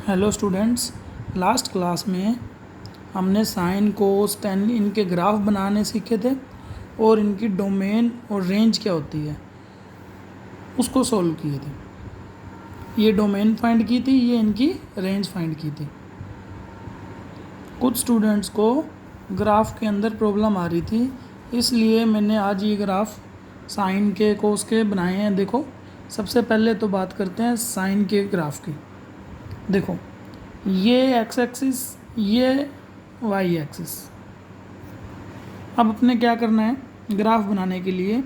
Hello students, last class में हमने sine cos ten इनके ग्राफ बनाने सीखे थे और इनकी डोमेन और रेंज क्या होती है उसको सॉल्व किए थे। ये डोमेन फाइंड की थी, ये इनकी रेंज फाइंड की थी। कुछ स्टूडेंट्स को ग्राफ के अंदर प्रॉब्लम आ रही थी, इसलिए मैंने आज ये ग्राफ साइन के कोस के बनाए हैं। देखो, सबसे पहले तो बात करते हैं साइन के ग्राफ की। देखो, ये एक्स एक्सिस, ये वाई एक्सिस। अब अपने क्या करना है ग्राफ बनाने के लिए?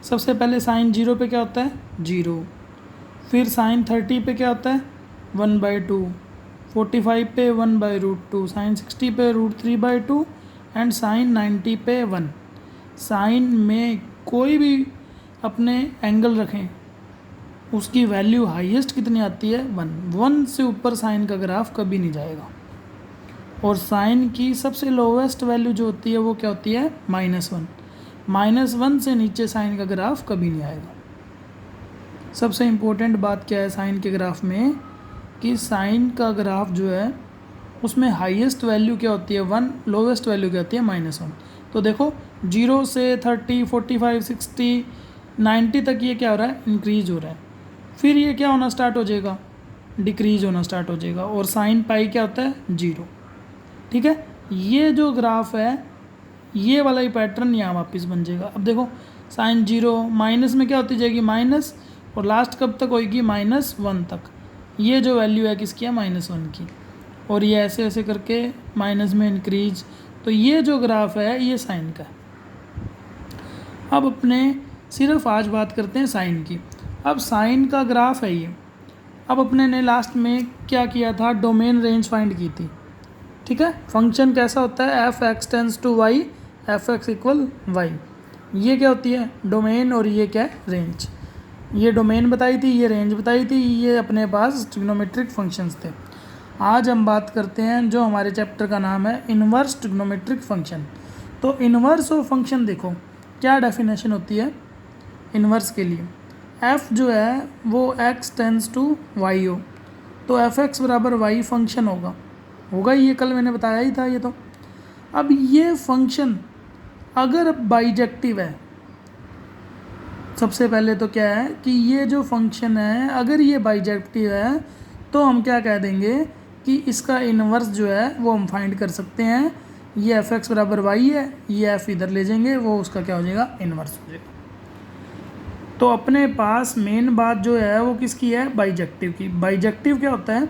सबसे पहले साइन 0 पे क्या होता है? 0। फिर साइन 30 पे क्या होता है? 1/2। 45 पे 1/√2। साइन 60 पे √3/2 एंड साइन 90 पे 1। साइन में कोई भी अपने एंगल रखें, उसकी वैल्यू हाईएस्ट कितनी आती है? 1 से ऊपर साइन का ग्राफ कभी नहीं जाएगा। और साइन की सबसे लोवेस्ट वैल्यू जो होती है वो क्या होती है? -1। -1 से नीचे साइन का ग्राफ कभी नहीं आएगा। सबसे इम्पोर्टेंट बात क्या है साइन के ग्राफ में, कि साइन का ग्राफ जो है उसमें हाईएस्ट वैल्यू क्या होती है? 1। लोवेस्ट वैल्यू क्या होती है? -1। तो देखो, 0 से 30, 45, 60, 90 तक ये क्या हो रहा है? इंक्रीज हो रहा है। फिर ये क्या होना स्टार्ट हो जाएगा? डिक्रीज होना स्टार्ट हो जाएगा। और साइन पाई क्या होता है? 0। ठीक है, ये जो ग्राफ है ये वाला ही पैटर्न यहाँ वापस बन जाएगा। अब देखो, साइन 0 माइनस में क्या होती जाएगी? माइनस, और लास्ट कब तक होएगी? -1 तक। ये जो वैल्यू है किसकी है? -1 की। और ये ऐसे ऐसे करके माइनस में इंक्रीज। तो ये जो ग्राफ है ये साइन का है। अब अपने सिर्फ आज बात करते हैं साइन की। अब साइन का ग्राफ है ये। अब अपने ने लास्ट में क्या किया था? डोमेन रेंज फाइंड की थी। ठीक है, फंक्शन कैसा होता है? F x tends to y, f x equal y. ये क्या होती है? डोमेन। और ये क्या है? रेंज। ये डोमेन बताई थी, ये रेंज बताई थी, ये अपने पास ट्रिग्नोमेट्रिक फंक्शंस थे। आज हम बात करते हैं जो हमारे चैप्टर का नाम है इन्वर्स ट्रिग्नोमेट्रिक फंक्शन। तो इन्वर्स ऑफ फंक्शन देखो क्या डेफिनेशन होती है इन्वर्स के लिए। एफ जो है वो एक्स टेंस टू वाई हो, तो एफ एक्स बराबर वाई फंक्शन होगा ये कल मैंने बताया ही था ये। तो अब ये फंक्शन अगर बाइजेक्टिव है, सबसे पहले तो क्या है कि ये जो फंक्शन है अगर ये बाइजेक्टिव है तो हम क्या कह देंगे कि इसका इन्वर्स जो है वो हम फाइंड कर सकते हैं। ये एफ एक्स बराबर वाई है, ये एफ इधर ले जाएंगे, वो उसका क्या हो जाएगा? इन्वर्स हो जाएगा। तो अपने पास मेन बात जो है वो किसकी है? बाइजेक्टिव की। बाइजेक्टिव क्या होता है?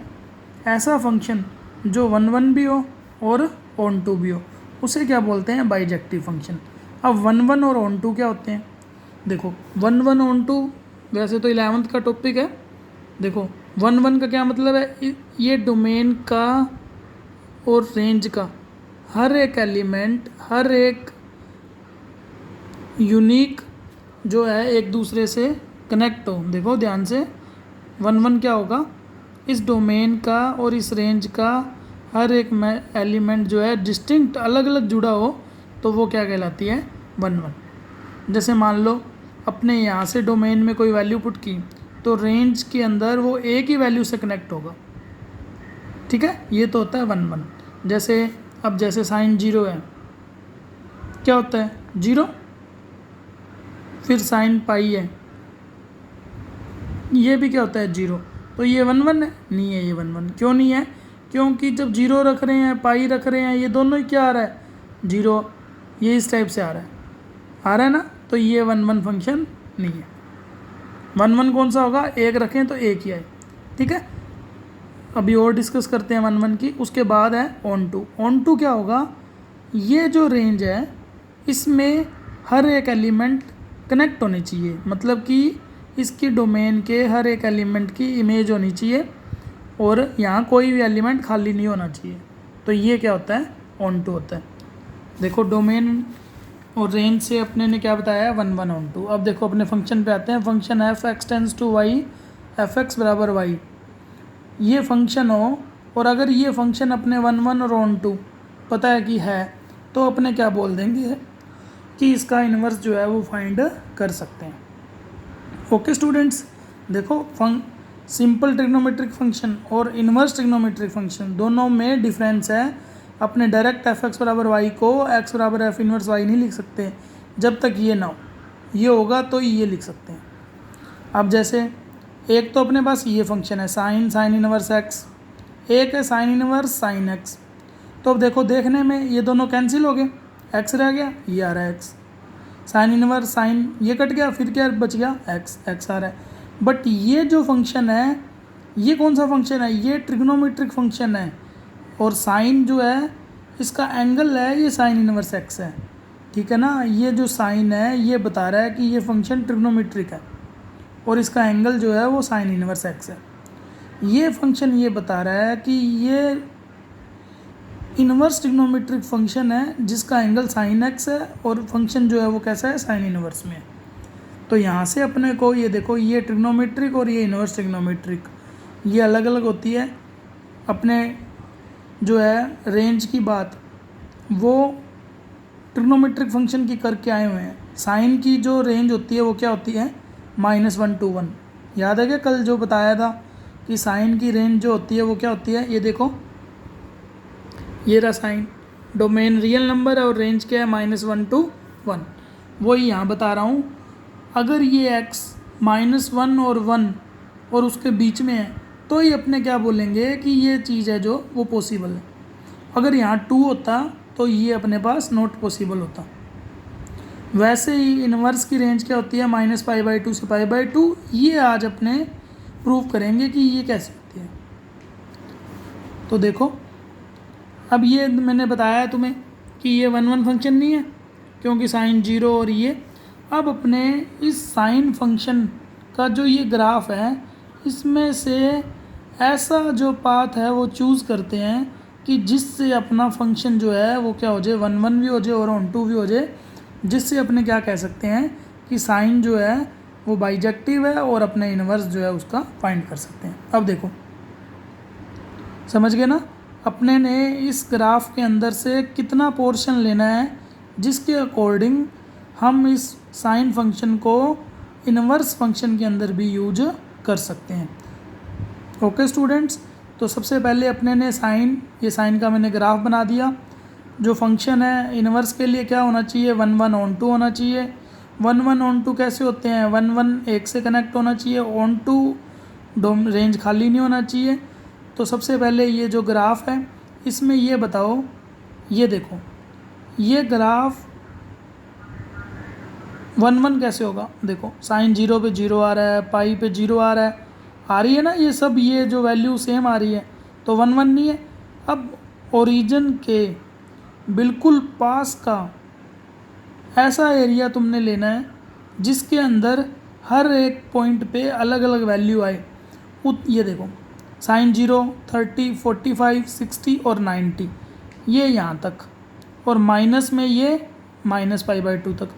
ऐसा फंक्शन जो 1 भी हो और ऑन टू भी हो, उसे क्या बोलते हैं? Bijective function. अब 1 और ऑन टू क्या होते हैं? देखो, 1 ऑन टू वैसे तो 11th का टॉपिक है। देखो, 1 का क्या मतलब है? ये डोमेन का और रेंज का हर एक एलिमेंट, हर एक यूनिक जो है एक दूसरे से कनेक्ट हो। देखो ध्यान से, 1 क्या होगा? इस डोमेन का और इस रेंज का हर एक एलिमेंट जो है डिस्टिंक्ट अलग अलग जुड़ा हो, तो वो क्या कहलाती है? 1। जैसे मान लो अपने यहाँ से डोमेन में कोई वैल्यू पुट की, तो रेंज के अंदर वो एक ही वैल्यू से कनेक्ट होगा। ठीक है, ये तो होता है 1। जैसे अब जैसे साइन 0 है, क्या होता है? 0। फिर साइन पाई है, ये भी क्या होता है? 0। तो ये 1 है? नहीं है ये 1। क्यों नहीं है? क्योंकि जब 0 रख रहे हैं, पाई रख रहे हैं, ये दोनों ही क्या आ रहा है? 0। ये इस टाइप से आ रहा है ना? तो ये 1 फंक्शन नहीं है। 1 कौन सा होगा? एक रखें तो एक ही आए। ठीक है, अभी और डिस्कस करते हैं 1 की। उसके बाद है ऑन टू। ऑन टू क्या होगा? ये जो रेंज है इसमें हर एक एलिमेंट कनेक्ट होने चाहिए, मतलब कि इसकी डोमेन के हर एक एलिमेंट की इमेज होनी चाहिए और यहाँ कोई भी एलिमेंट खाली नहीं होना चाहिए। तो ये क्या होता है? ऑन टू होता है। देखो, डोमेन और रेंज से अपने ने क्या बताया? 1 ऑन टू। अब देखो अपने फंक्शन पे आते हैं। Function f x tends to y, f x बराबर वाई, ये फंक्शन हो और अगर ये फंक्शन अपने 1 और ऑन टू पता है कि है, तो अपने क्या बोल देंगे कि इसका इन्वर्स जो है वो फाइंड कर सकते हैं। ओके स्टूडेंट्स, देखो सिंपल ट्रिग्नोमेट्रिक फंक्शन और इन्वर्स ट्रिग्नोमेट्रिक फंक्शन दोनों में डिफरेंस है। अपने डायरेक्ट एफ एक्स बराबर वाई को एक्स बराबर एफ इन्वर्स वाई नहीं लिख सकते जब तक ये ना हो, ये होगा तो ये लिख सकते हैं। अब जैसे एक तो अपने पास ये फंक्शन है साइन इनवर्स एक्स, एक है साइन इनवर्स साइन एक्स। तो अब देखो देखने में ये दोनों कैंसिल हो गए, एक्स रह गया, ये आ रहा है एक्स, साइन इनवर्स साइन ये कट गया, फिर क्या बच गया एक्स आ रहा है। बट ये जो फंक्शन है ये कौन सा फंक्शन है, ये ट्रिग्नोमेट्रिक फंक्शन है और साइन जो है इसका एंगल है ये साइन इनवर्स एक्स है, ठीक है ना। ये जो साइन है ये बता रहा है कि ये फंक्शन ट्रिग्नोमेट्रिक है और इसका एंगल जो है वो साइन इनवर्स एक्स है। ये फंक्शन ये बता रहा है कि ये इनवर्स ट्रिग्नोमेट्रिक फंक्शन है जिसका एंगल साइन एक्स है और फंक्शन जो है वो कैसा है साइन इनवर्स में। तो यहाँ से अपने को ये देखो ये ट्रिग्नोमेट्रिक और ये इनवर्स ट्रिग्नोमेट्रिक ये अलग अलग होती है। अपने जो है रेंज की बात वो ट्रिग्नोमेट्रिक फंक्शन की करके आए हुए हैं। साइन की जो रेंज होती है वो क्या होती है -1 to 1। याद है क्या कल जो बताया था कि साइन की रेंज जो होती है वो क्या होती है, ये देखो ये रहा साइन, डोमेन रियल नंबर है और रेंज क्या है -1 to 1। वही यहाँ बता रहा हूँ, अगर ये x -1 और 1 और उसके बीच में है तो ही अपने क्या बोलेंगे कि ये चीज़ है जो वो पॉसिबल है। अगर यहाँ 2 होता तो ये अपने पास नॉट पॉसिबल होता। वैसे ही इनवर्स की रेंज क्या होती है -π/2 से π/2। ये आज अपने प्रूव करेंगे कि ये कैसे होती है। तो देखो अब ये मैंने बताया तुम्हें कि ये 1 फंक्शन नहीं है क्योंकि साइन 0 और ये। अब अपने इस साइन फंक्शन का जो ये ग्राफ है इसमें से ऐसा जो पाथ है वो चूज़ करते हैं कि जिससे अपना फंक्शन जो है वो क्या हो जाए 1 भी हो जाए और 2 भी हो जाए, जिससे अपने क्या कह सकते हैं कि साइन जो है वो बाइजेक्टिव है और अपने इनवर्स जो है उसका फाइंड कर सकते हैं। अब देखो समझ गए ना, अपने ने इस ग्राफ के अंदर से कितना पोर्शन लेना है जिसके अकॉर्डिंग हम इस साइन फंक्शन को इनवर्स फंक्शन के अंदर भी यूज कर सकते हैं। ओके स्टूडेंट्स, तो सबसे पहले अपने ने साइन, ये साइन का मैंने ग्राफ बना दिया। जो फंक्शन है इनवर्स के लिए क्या होना चाहिए 1 1 on 2 होना चाहिए। 1 1 on 2 कैसे होते हैं 1 1 एक से कनेक्ट होना चाहिए, on 2 रेंज खाली नहीं होना चाहिए। तो सबसे पहले ये जो ग्राफ है इसमें ये बताओ, ये देखो ये ग्राफ 1 1 कैसे होगा, देखो साइन 0 पे 0 आ रहा है, पाई पे 0 आ रहा है, आ रही है ना ये सब, ये जो वैल्यू सेम आ रही है तो 1 1 नहीं है। अब ओरिजिन के बिल्कुल पास का ऐसा एरिया तुमने लेना है जिसके अंदर हर एक पॉइंट पे अलग अलग वैल्यू आए। ये देखो साइन 0 30 45 60 और 90 ये यहाँ तक, और माइनस में ये -π/2 तक।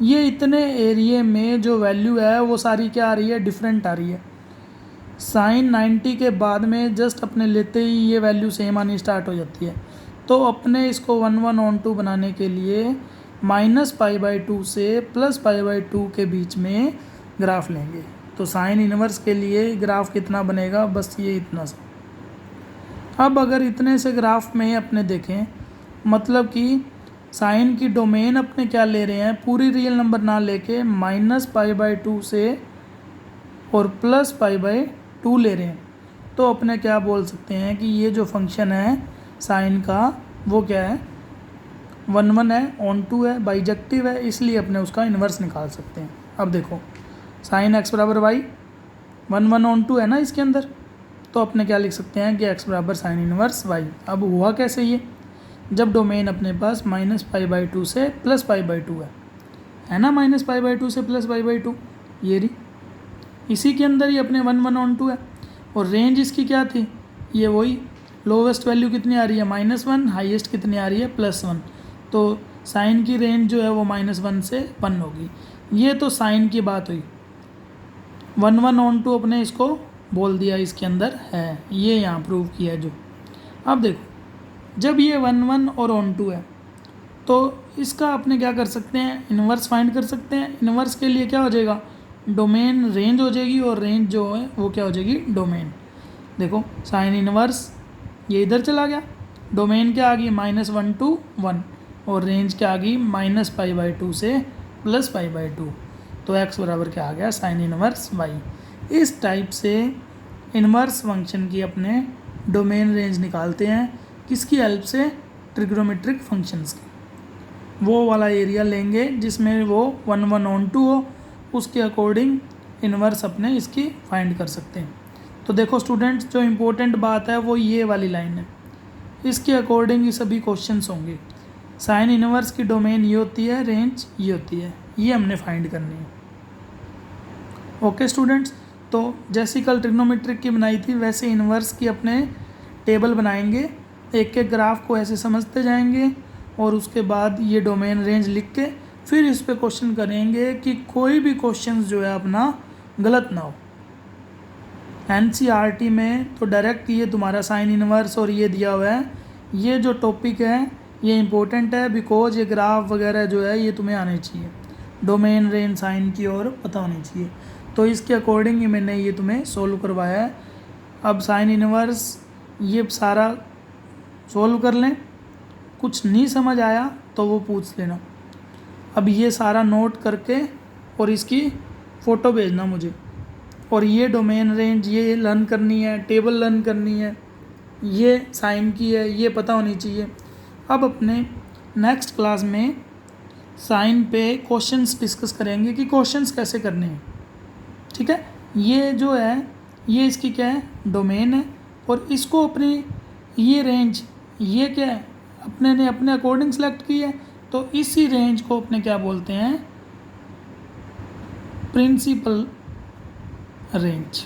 ये इतने एरिए में जो वैल्यू है वो सारी क्या आ रही है डिफरेंट आ रही है। साइन 90 के बाद में जस्ट अपने लेते ही ये वैल्यू सेम आनी स्टार्ट हो जाती है। तो अपने इसको 1 1 on 2 बनाने के लिए -π/2 से +π/2 के बीच में ग्राफ लेंगे। तो साइन इनवर्स के लिए ग्राफ कितना बनेगा, बस ये इतना सा। अब अगर इतने से ग्राफ में अपने देखें, मतलब कि साइन की डोमेन अपने क्या ले रहे हैं, पूरी रियल नंबर ना लेके -π/2 से और +π/2 ले रहे हैं, तो अपने क्या बोल सकते हैं कि ये जो फंक्शन है साइन का वो क्या है 1 1 है, on 2 है, बाइजेक्टिव है, इसलिए अपने उसका इन्वर्स निकाल सकते हैं। अब देखो साइन x बराबर वाई 1 1 on 2 है ना इसके अंदर, तो अपने क्या लिख सकते हैं कि x बराबर साइन इनवर्स वाई। अब हुआ कैसे ये, जब डोमेन अपने पास -π/2 से +π/2 है ना, -π/2 से +π/2 ये रही, इसी के अंदर ही अपने 1 1 on 2 है। और रेंज इसकी क्या थी, ये वही लोवेस्ट वैल्यू कितनी आ रही है -1, हाईएस्ट कितनी आ रही है +1। तो साइन की रेंज जो है वो -1 से 1 होगी। ये तो साइन की बात हुई। 1 1 on 2 अपने इसको बोल दिया इसके अंदर है, ये यहाँ प्रूव किया है जो। अब देखो जब ये 1 1 और on 2 है तो इसका अपने क्या कर सकते हैं इन्वर्स फाइंड कर सकते हैं। इन्वर्स के लिए क्या हो जाएगा डोमेन रेंज हो जाएगी और रेंज जो है वो क्या हो जाएगी, डोमेन। देखो साइन इनवर्स ये इधर चला गया, डोमेन क्या आ गई -1 to 1 और रेंज क्या आ गई -π/2 से +π/2। तो x बराबर क्या आ गया, साइन इनवर्स y। इस टाइप से इनवर्स फंक्शन की अपने डोमेन रेंज निकालते हैं, किसकी हेल्प से, ट्रिग्नोमेट्रिक फंक्शंस की। वो वाला एरिया लेंगे जिसमें वो 1/2 हो, उसके अकॉर्डिंग इनवर्स अपने इसकी फाइंड कर सकते हैं। तो देखो स्टूडेंट्स, जो इम्पोर्टेंट बात है वो ये वाली लाइन है, इसके अकॉर्डिंग ये सभी क्वेश्चंस होंगे। साइन इनवर्स की डोमेन ये होती है, रेंज ये होती है, ये हमने फाइंड करनी है। ओके स्टूडेंट्स, तो जैसी कल ट्रिग्नोमेट्रिक की बनाई थी वैसे इनवर्स की अपने टेबल बनाएंगे, एक एक ग्राफ को ऐसे समझते जाएंगे और उसके बाद ये डोमेन रेंज लिख के फिर इस पे क्वेश्चन करेंगे कि कोई भी क्वेश्चन जो है अपना गलत ना हो। NCERT में तो डायरेक्ट ये तुम्हारा साइन इनवर्स और ये दिया हुआ है, ये जो टॉपिक है ये इंपॉर्टेंट है बिकॉज ये ग्राफ वगैरह जो है ये तुम्हें आने चाहिए, डोमेन रेंज साइन की और पता होनी चाहिए। तो इसके अकॉर्डिंग ही मैंने ये तुम्हें सोल्व करवाया है। अब साइन इनवर्स ये सारा सोल्व कर लें, कुछ नहीं समझ आया तो वो पूछ लेना। अब ये सारा नोट करके और इसकी फ़ोटो भेजना मुझे, और ये डोमेन रेंज ये लर्न करनी है, टेबल लर्न करनी है, ये साइन की है, ये पता होनी चाहिए। अब अपने नेक्स्ट क्लास में साइन पे क्वेश्चंस डिस्कस करेंगे कि क्वेश्चंस कैसे करने हैं, ठीक है। ये जो है ये इसकी क्या है, डोमेन है, और इसको अपनी ये रेंज ये क्या है, अपने ने अपने अकॉर्डिंग सेलेक्ट की है, तो इसी रेंज को अपने क्या बोलते हैं, प्रिंसिपल रेंज।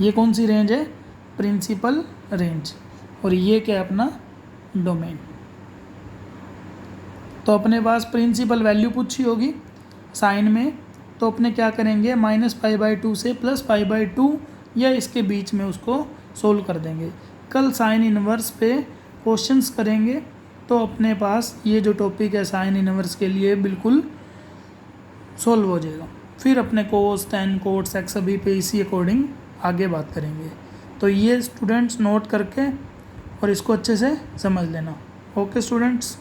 ये कौन सी रेंज है, प्रिंसिपल रेंज, और ये क्या है अपना डोमेन। तो अपने पास प्रिंसिपल वैल्यू पूछी होगी साइन में, तो अपने क्या करेंगे -π/2 से +π/2 या इसके बीच में उसको सोल्व कर देंगे। कल साइन इनवर्स पे क्वेश्चंस करेंगे तो अपने पास ये जो टॉपिक है साइन इनवर्स के लिए बिल्कुल सोल्व हो जाएगा। फिर अपने कोस टेन कोट सेक सभी पे इसी अकॉर्डिंग आगे बात करेंगे। तो ये स्टूडेंट्स नोट करके और इसको अच्छे से समझ लेना। Okay students.